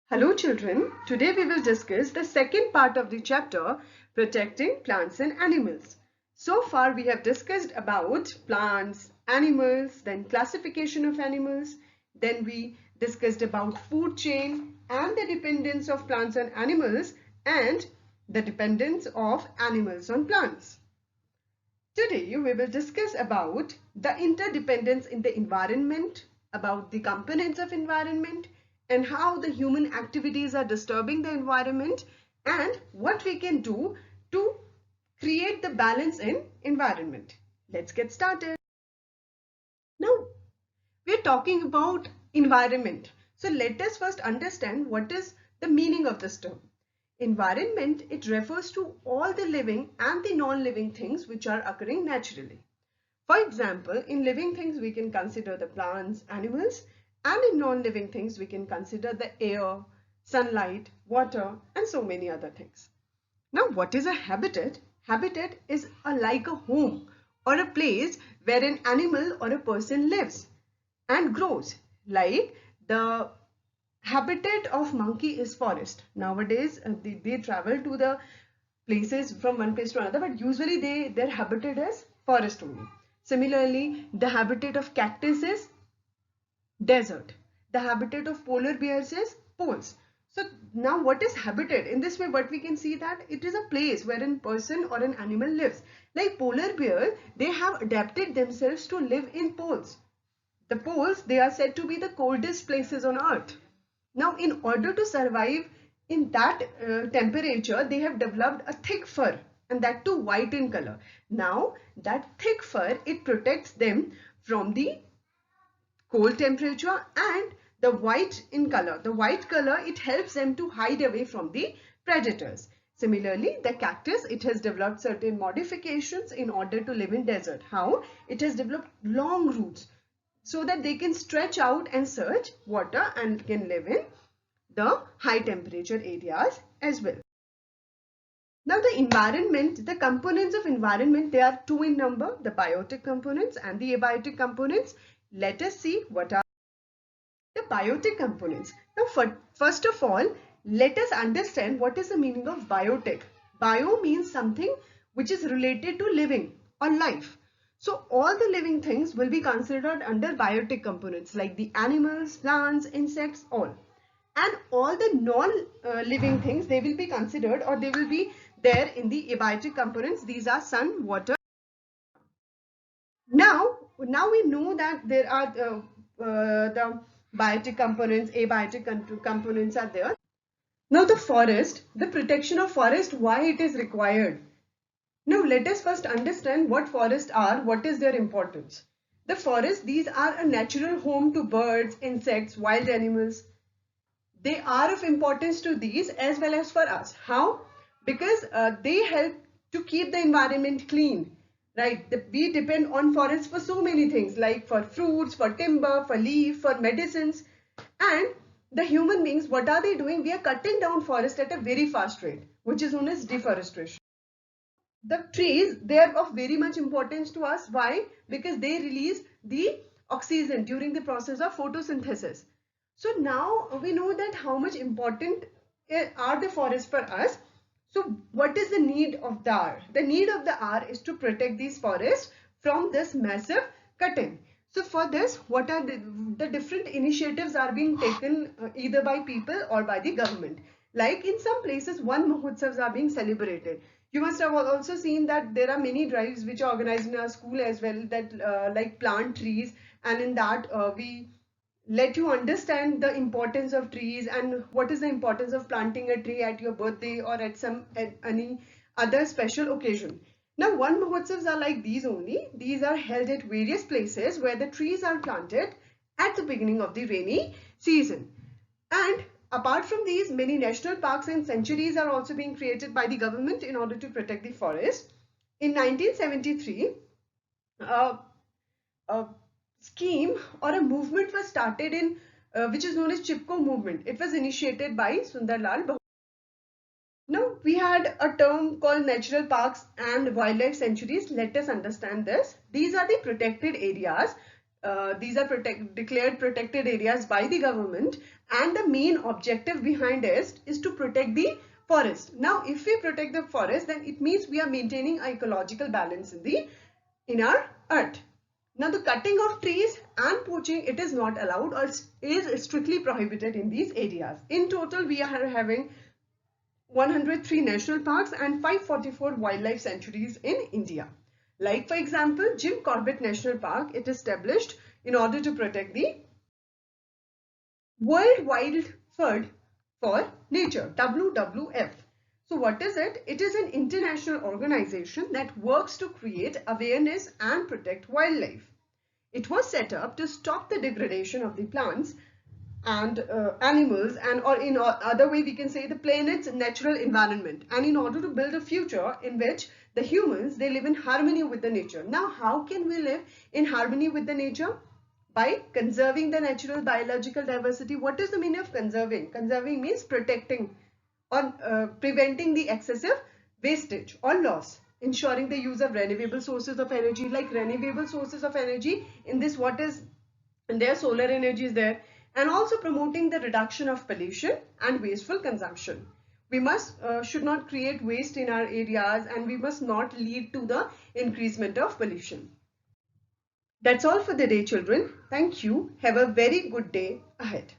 Hello children, today we will discuss the second part of the chapter protecting plants and animals. So far we have discussed about plants, animals, then classification of animals, then we discussed about food chain and the dependence of plants on animals and the dependence of animals on plants. Today we will discuss about the interdependence in the environment, about the components of environment and how the human activities are disturbing the environment and what we can do to create the balance in environment. Let's get started. Now we're talking about environment. So let us first understand what is the meaning of this term. Environment, it refers to all the living and the non-living things which are occurring naturally. For example, in living things, we can consider the plants, animals, and in non-living things, we can consider the air, sunlight, water, and so many other things. Now, what is a habitat? Habitat is like a home or a place where an animal or a person lives and grows. Like the habitat of monkey is forest. Nowadays, they travel to the places from one place to another, but usually their habitat is forest only. Similarly, the habitat of cactus is desert. The habitat of polar bears is poles. So now what is habitat? In this way, what we can see that it is a place where a person or an animal lives. Like polar bears, they have adapted themselves to live in poles. The poles, they are said to be the coldest places on earth. Now, in order to survive in that temperature, they have developed a thick fur, and that too white in color. Now, that thick fur, it protects them from the cold temperature and the white in color. The white color, it helps them to hide away from the predators. Similarly, the cactus, it has developed certain modifications in order to live in desert. How? It has developed long roots so that they can stretch out and search water and can live in the high temperature areas as well. Now the environment, the components of environment, they are two in number, the biotic components and the abiotic components. Let us see what are the biotic components. Now first of all, let us understand what is the meaning of biotic. Bio means something which is related to living or life. So all the living things will be considered under biotic components like the animals, plants, insects, all. And all the non-living things, they will be considered or they will be there in the abiotic components. These are sun, water. Now we know that there are the biotic components, abiotic components are there. Now the forest, the protection of forest, why it is required. Now let us first understand what forests are, what is their importance. The forests, these are a natural home to birds, insects, wild animals. They are of importance to these as well as for us. How? Because they help to keep the environment clean, right? We depend on forests for so many things like for fruits, for timber, for leaf, for medicines. And the human beings, what are they doing? We are cutting down forest at a very fast rate, which is known as deforestation. The trees, they are of very much importance to us. Why? Because they release the oxygen during the process of photosynthesis. So now we know that how much important are the forests for us. So what is the need of the hour? The need of the hour is to protect these forests from this massive cutting. So for this, what are the different initiatives are being taken either by people or by the government. Like in some places, Van Mahotsavs are being celebrated. You must have also seen that there are many drives which are organized in our school as well that like plant trees, and in that we let you understand the importance of trees and what is the importance of planting a tree at your birthday or at any other special occasion. Now, Van Mahotsavs are like these only. These are held at various places where the trees are planted at the beginning of the rainy season. And apart from these, many national parks and sanctuaries are also being created by the government in order to protect the forest. In 1973, uh, a scheme or a movement was started in which is known as Chipko movement. It was initiated by Sundarlal Bahut. Now we had a term called natural parks and wildlife sanctuaries. Let us understand this. These are the protected areas These are declared protected areas by the government, and the main objective behind it is to protect the forest. Now, if we protect the forest, then it means we are maintaining ecological balance in our earth. Now, the cutting of trees and poaching, it is not allowed or is strictly prohibited in these areas. In total, we are having 103 national parks and 544 wildlife sanctuaries in India. Like, for example, Jim Corbett National Park, it is established in order to protect the World Wild Fund for Nature, WWF. So what is it? It is an international organization that works to create awareness and protect wildlife. It was set up to stop the degradation of the plants and animals, and or in other way we can say the planet's natural environment, and in order to build a future in which the humans, they live in harmony with the nature. Now, how can we live in harmony with the nature? By conserving the natural biological diversity. What is the meaning of conserving? Conserving means protecting or preventing the excessive wastage or loss, ensuring the use of renewable sources of energy. Like renewable sources of energy, in this what is in there, solar energy is there, and also promoting the reduction of pollution and wasteful consumption. We must should not create waste in our areas, and we must not lead to the increasement of pollution. That's all for the day, children. Thank you. Have a very good day ahead.